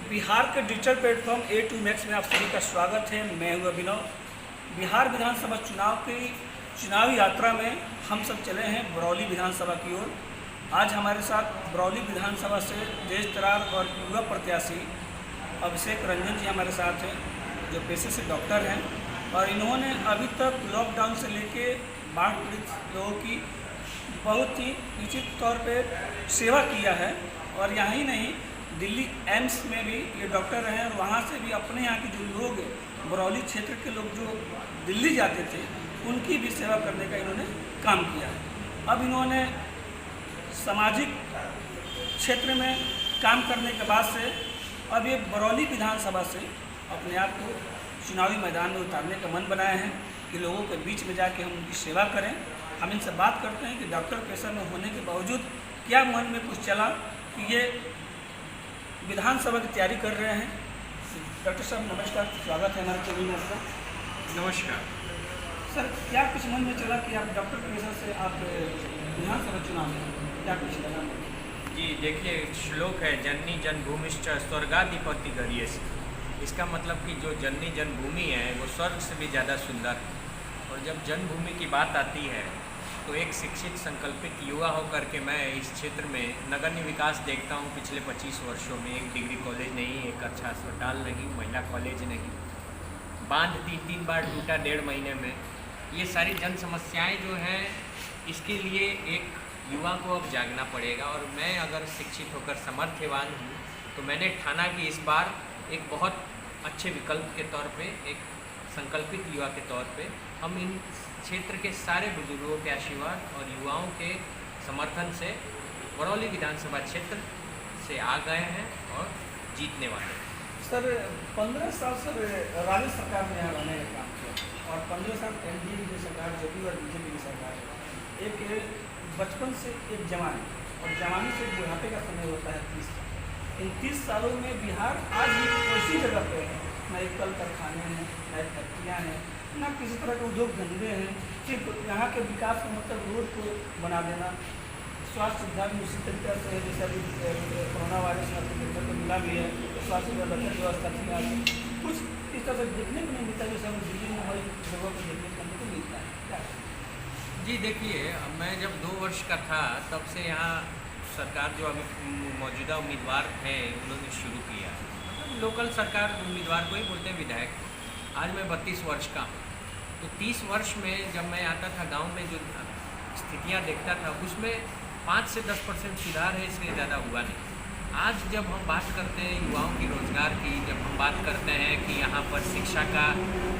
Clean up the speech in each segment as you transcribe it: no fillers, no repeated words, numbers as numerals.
बिहार के digital platform A2 max में आप सभी का स्वागत है। मैं हूँ अभिनव। बिहार विधानसभा चुनाव की चुनावी यात्रा में हम सब चले हैं बरौली विधानसभा की ओर। आज हमारे साथ बरौली विधानसभा से देश तरार और युवा प्रत्याशी अभिषेक रंजन जी हमारे साथ हैं, जो पेशे से डॉक्टर हैं और इन्होंने अभी तक लॉकडाउन से लेके बाढ़ पीड़ित लोगों की बहुत ही निश्चित तौर पे सेवा किया है। और यहाँ ही नहीं, दिल्ली एम्स में भी ये डॉक्टर रहे और वहाँ से भी अपने यहाँ के जो लोग बरौली क्षेत्र के लोग जो दिल्ली जाते थे उनकी भी सेवा करने का इन्होंने काम किया। अब इन्होंने सामाजिक क्षेत्र में काम करने के बाद से अब ये बरौली विधानसभा से अपने आप को चुनावी मैदान में उतारने का मन बनाए हैं कि लोगों के बीच में जाके हम उनकी सेवा करें। हम इनसे बात करते हैं कि डॉक्टर पेशा में होने के बावजूद क्या मन में कुछ चला कि ये विधानसभा की तैयारी कर रहे हैं। डॉक्टर साहब नमस्कार, स्वागत है हमारे चैनल में आपका। नमस्कार सर, क्या कुछ मन में चला कि आप डॉक्टर पेशा से आप विधानसभा चुनाव में क्या कुछ लगा? जी देखिए, श्लोक है जननी जन्मभूमिश्च स्वर्गाधिपति गरीयसी। इसका मतलब कि जो जननी जन्मभूमि है वो स्वर्ग से भी ज़्यादा सुंदर है। और जब जन्मभूमि की बात आती है तो एक शिक्षित संकल्पित युवा होकर के मैं इस क्षेत्र में नगण्य विकास देखता हूँ। पिछले 25 वर्षों में एक डिग्री कॉलेज नहीं, एक अच्छा अस्पताल नहीं, महिला कॉलेज नहीं, बांध 3 बार टूटा 1.5 महीने में। ये सारी जन समस्याएं जो हैं, इसके लिए एक युवा को अब जागना पड़ेगा। और मैं अगर शिक्षित होकर समर्थवान हूँ तो मैंने ठाना कि इस बार एक बहुत अच्छे विकल्प के तौर पे, एक संकल्पित युवा के तौर पे हम इन क्षेत्र के सारे बुजुर्गों के आशीर्वाद और युवाओं के समर्थन से बरौली विधानसभा क्षेत्र से आ गए हैं और जीतने वाले हैं। सर, 15 साल से राज्य सरकार ने यहाँ रहने का काम किया और 15 साल एनडीए की सरकार, जेपी और बीजेपी की सरकार है। एक बचपन से एक जवानी और जवानी से बुढ़ापे का समय होता है 30 साल। इन 30 सालों में बिहार आज भी ऐसी जगह पे है, न एक कल कारखाने हैं, न एक फैक्ट्रियाँ हैं, न किसी तरह के उद्योग धंधे हैं। सिर्फ यहाँ के विकास का मतलब रोड को बना देना, स्वास्थ्य सुविधा भी उसी तरीके से है जैसे अभी कोरोना वायरस देखने को मिला भी है। स्वास्थ्य व्यवस्था थी आज कुछ इस तरह से देखने को नहीं मिलता जैसे हमें दिल्ली में हमारी जगहों पर देखने को मिलता है। जी देखिए, मैं जब 2 वर्ष का था तब से यहाँ सरकार जो अभी मौजूदा उम्मीदवार हैं उन्होंने शुरू किया। मतलब लोकल सरकार उम्मीदवार को ही बोलते हैं विधायक। आज मैं 32 वर्ष का हूँ, तो 30 वर्ष में जब मैं आता था गांव में जो स्थितियाँ देखता था उसमें 5 से 10% सुधार है, इसलिए ज़्यादा हुआ नहीं। आज जब हम बात करते हैं युवाओं की रोज़गार की, जब हम बात करते हैं कि यहाँ पर शिक्षा का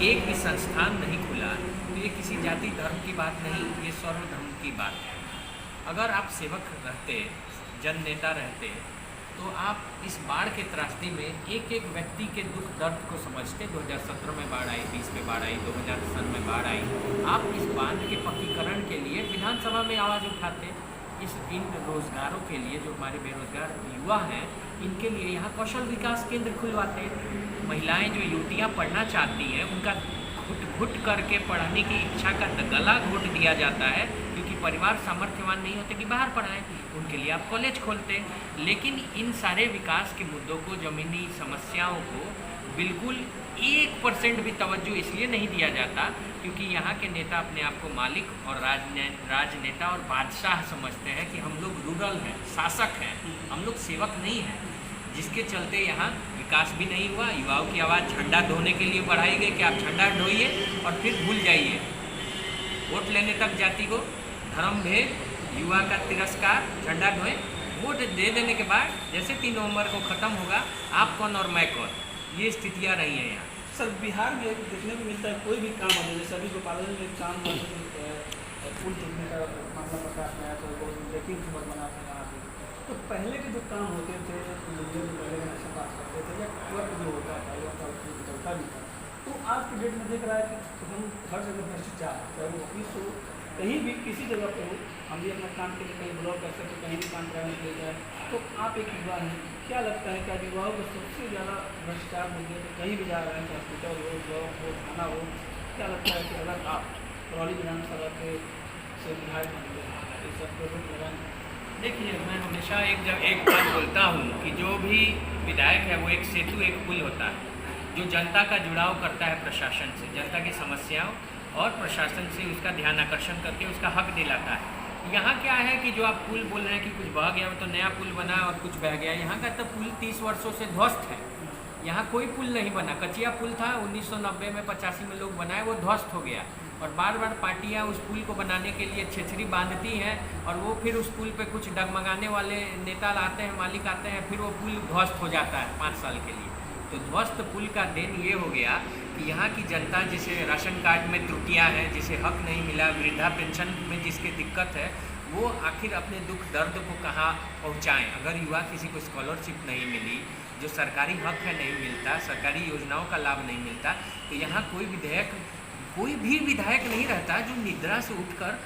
एक भी संस्थान नहीं खुला, तो ये किसी जाति धर्म की बात नहीं, ये सर्व धर्म की बात है। अगर आप सेवक रहते, जन नेता रहते, तो आप इस बाढ़ के त्रासदी में एक एक व्यक्ति के दुख दर्द को समझते। 2017 में बाढ़ आई, 20 में बाढ़ आई, 2007 में बाढ़ आई। आप इस बांध के पक्कीकरण के लिए विधानसभा में आवाज़ उठाते। इन रोज़गारों के लिए जो हमारे बेरोजगार युवा हैं, इनके लिए यहाँ कौशल विकास केंद्र खुलवाते। महिलाएं जो युवतियाँ पढ़ना चाहती हैं उनका घुट करके पढ़ने की इच्छा का गला घोट दिया जाता है, क्योंकि परिवार सामर्थ्यवान नहीं होते कि बाहर पढ़ाएं। उनके लिए आप कॉलेज खोलते। लेकिन इन सारे विकास के मुद्दों को, ज़मीनी समस्याओं को बिल्कुल 1% भी तवज्जो इसलिए नहीं दिया जाता क्योंकि यहाँ के नेता अपने आप को मालिक और राजनेता और बादशाह समझते हैं कि हम लोग रूरल हैं, शासक हैं, हम लोग सेवक नहीं हैं। जिसके चलते यहाँ विकास भी नहीं हुआ। युवाओं की आवाज़ झंडा ढोने के लिए बढ़ाई गई कि आप झंडा ढोइए और फिर भूल जाइए। वोट लेने तक जाति को धर्म भेद, युवा का तिरस्कार, झंडा ढोए। वोट दे देने के बाद जैसे 3 नवंबर को ख़त्म होगा, आप कौन और मैं कौन, ये स्थितियाँ रही हैं यहाँ। सर, बिहार में देखने को मिलता है कोई भी काम हो जैसे अभी गोपालगंज में एक काम पुल टूटने का मामला प्रकाश में आया तो वो ब्रेकिंग खबर बना था यहाँ पे। तो पहले के जो काम होते थे, पहले नशा पास करते थे या वर्क जो होता था या चलता भी था, तो आज की डेट में देख रहा है कि हम हर जगह भ्रष्टाचार, चाहे वो ऑफिस हो, कहीं भी किसी जगह पे हो, हम भी अपना काम के लिए कहीं ब्लॉक कर सकते, कहीं भी काम कराने के लिए जाए। तो आप एक युवा हैं, क्या लगता है कि युवाओं को सबसे ज़्यादा भ्रष्टाचार मिल गया, तो कहीं भी जा रहे हैं, हॉस्पिटल हो, ब्लॉक हो, थाना हो, क्या लगता है कि अगर आप बरौली विधानसभा के से विधायक बन गए, इस सब को लगाएँ? देखिए, मैं हमेशा एक बात बोलता हूँ कि जो भी विधायक है वो एक सेतु, एक पुल होता है, जो जनता का जुड़ाव करता है प्रशासन से, जनता की समस्याओं और प्रशासन से उसका ध्यान आकर्षण करके उसका हक दिलाता है। यहाँ क्या है कि जो आप पुल बोल रहे हैं कि कुछ बह गया, वो तो नया पुल बना और कुछ बह गया। यहाँ का तो पुल 30 वर्षों से ध्वस्त है। यहाँ कोई पुल नहीं बना। कचिया पुल था 1990 में, 85 में लोग बनाए, वो ध्वस्त हो गया। और बार बार पार्टियां उस पुल को बनाने के लिए छेछरी बांधती हैं और वो फिर उस पुल पे कुछ डगमगाने वाले नेता आते हैं, मालिक आते हैं, फिर वो पुल ध्वस्त हो जाता है 5 साल के लिए। तो ध्वस्त पुल का देन ये हो गया कि यहाँ की जनता, जिसे राशन कार्ड में त्रुटियां हैं, जिसे हक नहीं मिला, वृद्धा पेंशन में जिसके दिक्कत है, वो आखिर अपने दुख दर्द को कहाँ पहुँचाएँ। अगर युवा किसी को स्कॉलरशिप नहीं मिली, जो सरकारी हक है नहीं मिलता, सरकारी योजनाओं का लाभ नहीं मिलता, तो यहाँ कोई भी विधायक नहीं रहता जो निद्रा से उठकर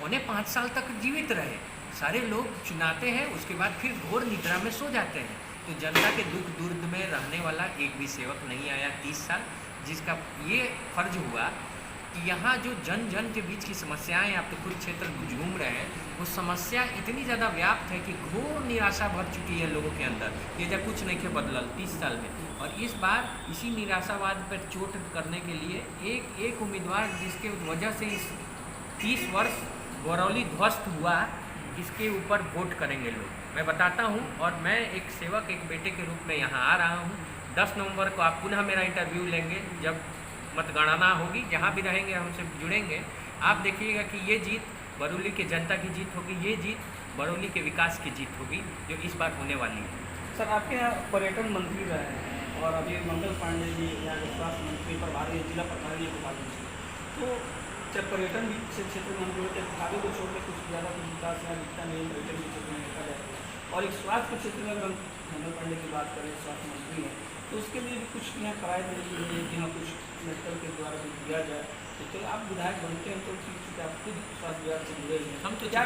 5.25 साल तक जीवित रहे। सारे लोग चुनाते हैं, उसके बाद फिर घोर निद्रा में सो जाते हैं। तो जनता के दुख दर्द में रहने वाला एक भी सेवक नहीं आया 30 साल, जिसका ये फर्ज हुआ कि यहाँ जो जन जन के बीच की समस्याएं, आप तो खुद क्षेत्र घूम रहे हैं, वो समस्या इतनी ज़्यादा व्याप्त है कि घोर निराशा भर चुकी है लोगों के अंदर। ये जब कुछ नहीं के बदलल 30 साल में, और इस बार इसी निराशावाद पर चोट करने के लिए एक उम्मीदवार, जिसके वजह से इस 30 वर्ष बरौली ध्वस्त हुआ, इसके ऊपर वोट करेंगे लोग। मैं बताता हूँ, और मैं एक सेवक, एक बेटे के रूप में यहाँ आ रहा हूँ। 10 नवंबर को आप पुनः मेरा इंटरव्यू लेंगे, जब मतगणना होगी, जहाँ भी रहेंगे हमसे जुड़ेंगे। आप देखिएगा कि ये जीत बरौली के जनता की जीत होगी, ये जीत बरौली के विकास की जीत होगी, जो इस बार होने वाली है। सर, आपके यहाँ पर्यटन मंत्री रहे हैं और अभी मंगल पांडे जी यहाँ के स्वास्थ्य मंत्री, प्रभारी जिला प्रभारी गोपालगंज जी, तो जब पर्यटन से क्षेत्र में हम लोग खादी को छोड़ के कुछ ज़्यादा कुछ विकास यहाँ दिखता नहीं है पर्यटन के क्षेत्र में देखा जाए। और एक स्वास्थ्य के क्षेत्र में अगर हम मंगल पांडे की बात करें, स्वास्थ्य मंत्री हैं, तो उसके लिए भी कुछ यहाँ कराए देने के लिए कि हाँ कुछ मेडिकल के द्वारा भी दिया जाए। तो आप विधायक बनते हैं तो ठीक है, आप खुद स्वास्थ्य विभाग से जुड़े हैं, हम तो क्या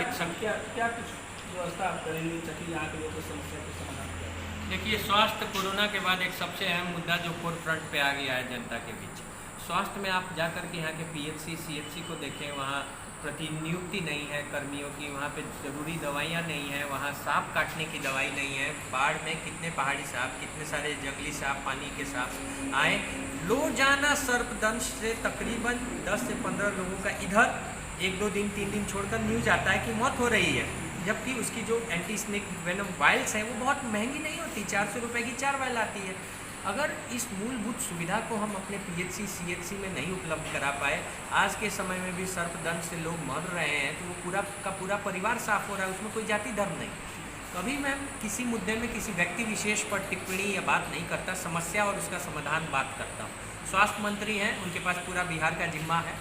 कुछ व्यवस्था आप करेंगे ताकि यहाँ के लोगों की समस्या के समाधान करें? देखिए, स्वास्थ्य कोरोना के बाद एक सबसे अहम मुद्दा जो फोर फ्रंट पे आ गया है जनता के बीच। स्वास्थ्य में आप जा कर के यहाँ के PHC CHC को देखें, वहाँ प्रतिनियुक्ति नहीं है कर्मियों की, वहाँ पे ज़रूरी दवाइयाँ नहीं है, वहाँ सांप काटने की दवाई नहीं है। बाढ़ में कितने पहाड़ी सांप, कितने सारे जंगली सांप, पानी के सांप आए। रोजाना सर्पदंश से तकरीबन 10 से 15 लोगों का इधर 1-2 दिन 3 दिन छोड़कर न्यूज आता है कि मौत हो रही है, जबकि उसकी जो एंटी स्नेक वेनम वाइल्स है वो बहुत महंगी नहीं होती, 400 रुपये की 4 वाइल आती है। अगर इस मूलभूत सुविधा को हम अपने PHC CHC में नहीं उपलब्ध करा पाए, आज के समय में भी सर्पदंश से लोग मर रहे हैं, तो वो पूरा का पूरा परिवार साफ हो रहा है, उसमें कोई जाति धर्म नहीं। कभी मैं किसी मुद्दे में किसी व्यक्ति विशेष पर टिप्पणी या बात नहीं करता, समस्या और उसका समाधान बात करता हूँ। स्वास्थ्य मंत्री हैं, उनके पास पूरा बिहार का जिम्मा है,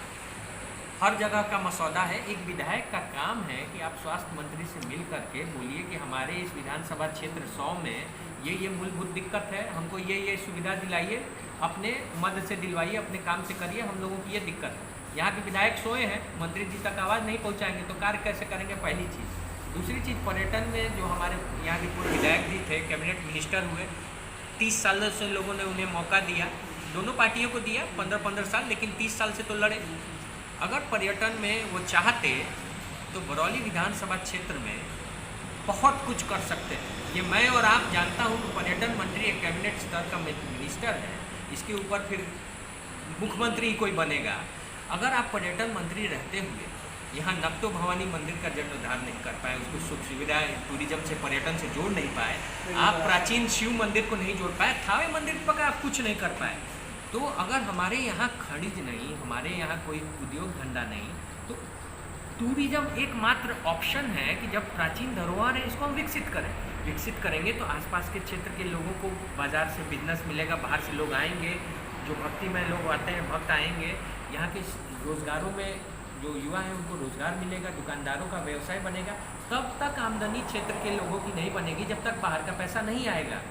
हर जगह का मसौदा है। एक विधायक का काम है कि आप स्वास्थ्य मंत्री से मिल करके बोलिए कि हमारे इस विधानसभा क्षेत्र 100 में ये मूलभूत दिक्कत है, हमको ये सुविधा दिलाइए, अपने मद से दिलवाइए, अपने काम से करिए, हम लोगों की ये दिक्कत है। यहाँ के विधायक सोए हैं, मंत्री जी तक आवाज़ नहीं पहुँचाएंगे तो कार्य कैसे करेंगे, पहली चीज़। दूसरी चीज़, पर्यटन में जो हमारे यहाँ के पूर्व विधायक जी थे, कैबिनेट मिनिस्टर हुए, 30 साल से लोगों ने उन्हें मौका दिया, दोनों पार्टियों को दिया 15-15 साल, लेकिन 30 साल से तो लड़े। अगर पर्यटन में वो चाहते तो बरौली विधानसभा क्षेत्र में बहुत कुछ कर सकते हैं। ये मैं और आप जानता हूँ कि पर्यटन मंत्री एक कैबिनेट स्तर का मिनिस्टर है, इसके ऊपर फिर मुख्यमंत्री कोई बनेगा। अगर आप पर्यटन मंत्री रहते हुए यहाँ नक्तो भवानी मंदिर का जीर्णोद्धार नहीं कर पाए, उसको सुख सुविधा टूरिज्म से, पर्यटन से जोड़ नहीं पाए, आप प्राचीन शिव मंदिर को नहीं जोड़ पाए, थावे मंदिर पर आप कुछ नहीं कर पाए, तो अगर हमारे यहाँ खनिज नहीं, हमारे यहाँ कोई उद्योग धंधा नहीं, तो टूरिज्म एकमात्र ऑप्शन है कि जब प्राचीन धरोहर है इसको हम विकसित करें। विकसित करेंगे तो आसपास के क्षेत्र के लोगों को बाज़ार से बिजनेस मिलेगा, बाहर से लोग आएंगे, जो भक्तिमय लोग आते हैं भक्त आएंगे, यहाँ के रोज़गारों में जो युवा हैं उनको रोज़गार मिलेगा, दुकानदारों का व्यवसाय बनेगा। तब तक आमदनी क्षेत्र के लोगों की नहीं बनेगी जब तक बाहर का पैसा नहीं आएगा।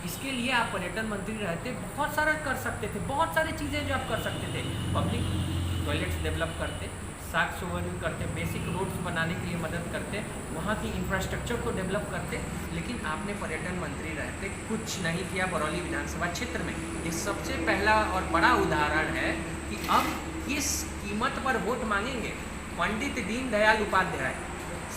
इसके लिए आप पर्यटन मंत्री रहते बहुत सारा कर सकते थे, बहुत सारी चीज़ें जो आप कर सकते थे। पब्लिक टॉयलेट्स डेवलप करते, साग सब्जी करते, बेसिक रोड्स बनाने के लिए मदद करते, वहाँ की इंफ्रास्ट्रक्चर को डेवलप करते, लेकिन आपने पर्यटन मंत्री रहते कुछ नहीं किया बरौली विधानसभा क्षेत्र में। ये सबसे पहला और बड़ा उदाहरण है कि अब किस कीमत पर वोट मांगेंगे। पंडित दीनदयाल उपाध्याय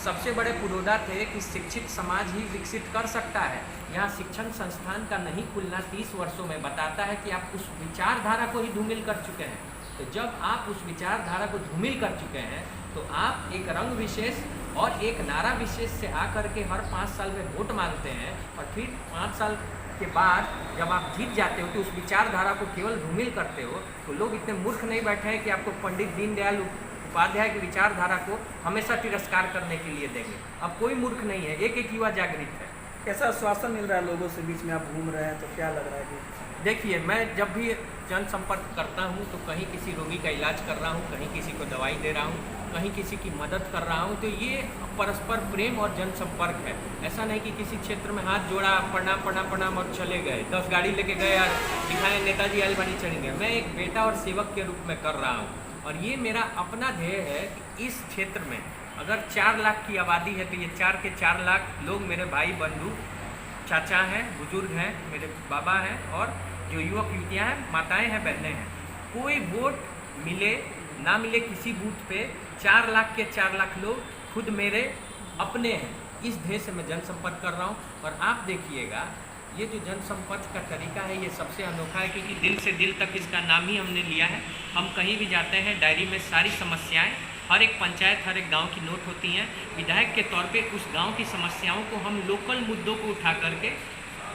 सबसे बड़े पुरोधा थे कि शिक्षित समाज ही विकसित कर सकता है। यहाँ शिक्षण संस्थान का नहीं खुलना 30 वर्षों में बताता है कि आप उस विचारधारा को ही धूमिल कर चुके हैं। तो जब आप उस विचारधारा को धूमिल कर चुके हैं तो आप एक रंग विशेष और एक नारा विशेष से आकर के हर 5 साल में वोट मांगते हैं और फिर 5 साल के बाद जब आप जीत जाते हो तो उस विचारधारा को केवल धूमिल करते हो। तो लोग इतने मूर्ख नहीं बैठे हैं कि आपको पंडित दीनदयाल उपाध्याय की विचारधारा को हमेशा तिरस्कार करने के लिए देंगे। अब कोई मूर्ख नहीं है, एक एक युवा जागृत है। कैसा आश्वासन मिल रहा है लोगों से, बीच में आप घूम रहे हैं तो क्या लग रहा है कि देखिए, मैं जब भी जनसंपर्क करता हूँ तो कहीं किसी रोगी का इलाज कर रहा हूँ, कहीं किसी को दवाई दे रहा हूँ, कहीं किसी की मदद कर रहा हूँ। तो ये परस्पर प्रेम और जनसंपर्क है। ऐसा नहीं कि किसी क्षेत्र में हाथ जोड़ा, प्रणाम और चले गए, 10 गाड़ी लेके गए और दिखाए नेताजी आइल बनी चढ़ेंगे। मैं एक बेटा और सेवक के रूप में कर रहा हूँ और ये मेरा अपना ध्येय है कि इस क्षेत्र में अगर 4 लाख की आबादी है तो ये 4 के 4 लाख लोग मेरे भाई बंधु चाचा हैं, बुजुर्ग हैं, मेरे बाबा हैं और जो युवक युवतियाँ हैं, माताएं हैं, बहनें हैं। कोई वोट मिले ना मिले किसी बूथ पे 4 लाख के 4 लाख लोग खुद मेरे अपने हैं। इस ध्येय से मैं जनसंपर्क कर रहा हूँ और आप देखिएगा ये जो जनसंपर्क का तरीका है ये सबसे अनोखा है क्योंकि दिल से दिल तक इसका नाम ही हमने लिया है। हम कहीं भी जाते हैं, डायरी में सारी समस्याएं, हर एक पंचायत, हर एक गांव की नोट होती हैं। विधायक के तौर पे उस गांव की समस्याओं को हम लोकल मुद्दों को उठा करके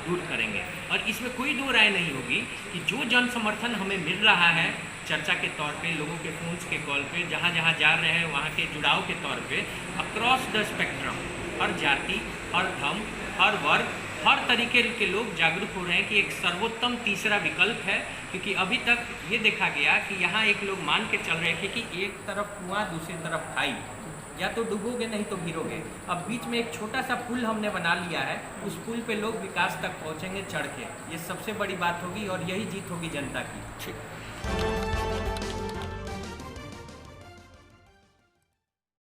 दूर करेंगे और इसमें कोई दो राय नहीं होगी कि जो जन समर्थन हमें मिल रहा है चर्चा के तौर पे, लोगों के फोन्स के कॉल पे, जहाँ जहाँ जा रहे हैं वहाँ के जुड़ाव के तौर पे, अक्रॉस द स्पेक्ट्रम, हर जाति, हर धर्म, हर वर्ग, हर तरीके के लोग जागरूक हो रहे हैं कि एक सर्वोत्तम तीसरा विकल्प है। क्योंकि अभी तक ये देखा गया कि यहाँ एक लोग मान के चल रहे थे कि एक तरफ कुआं दूसरी तरफ खाई, या तो डूबोगे नहीं तो गिरोगे। अब बीच में एक छोटा सा पुल हमने बना लिया है, उस पुल पे लोग विकास तक पहुँचेंगे चढ़ के। ये सबसे बड़ी बात होगी और यही जीत होगी जनता की। ठीक।